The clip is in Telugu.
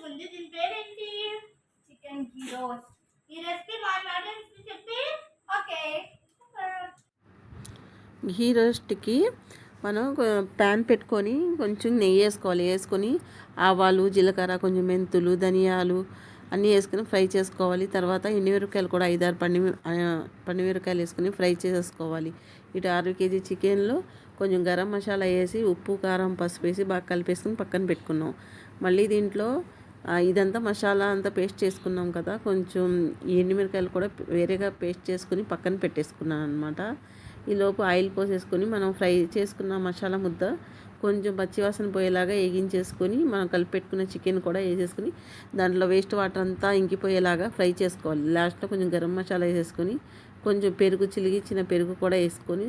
ఉంది. దీని పేరేంటి? చికెన్ ఘీ రోస్ట్. ఈ రెసిపీ మా ఆడియన్స్ కి చెప్పి ఓకే. ఘీ రోస్ట్కి మనం ప్యాన్ పెట్టుకొని కొంచెం నెయ్యి వేసుకొని ఆవాలు, జీలకర్ర, కొంచెం మెంతులు, ధనియాలు అన్నీ వేసుకొని ఫ్రై చేసుకోవాలి. తర్వాత ఎండుమిరపకాయలు కూడా 5-6 పండుమిరపకాయలు వేసుకొని ఫ్రై చేసుకోవాలి. ఇటు 6 కేజీ చికెన్లో కొంచెం గరం మసాలా వేసి ఉప్పు, కారం, పసుపు వేసి బాగా కలిపేసుకుని పక్కన పెట్టుకున్నాం. మళ్ళీ దీంట్లో ఇదంతా మసాలా అంతా పేస్ట్ చేసుకున్నాం కదా, కొంచెం ఎండుమిరపకాయలు కూడా వేరేగా పేస్ట్ చేసుకుని పక్కన పెట్టేసుకున్నాను అనమాట. ఈలోపు ఆయిల్ పోసేసుకొని మనం ఫ్రై చేసుకున్న మసాలా ముద్ద కొంచెం పచ్చివాసన పోయేలాగా వేగించేసుకొని మనం కలిపి పెట్టుకున్న చికెన్ కూడా వేసేసుకొని దాంట్లో వేస్ట్ వాటర్ అంతా ఇంకిపోయేలాగా ఫ్రై చేసుకోవాలి. లాస్ట్లో కొంచెం గరం మసాలా వేసేసుకొని కొంచెం పెరుగు, చిలిగిచ్చిన పెరుగు కూడా వేసుకొని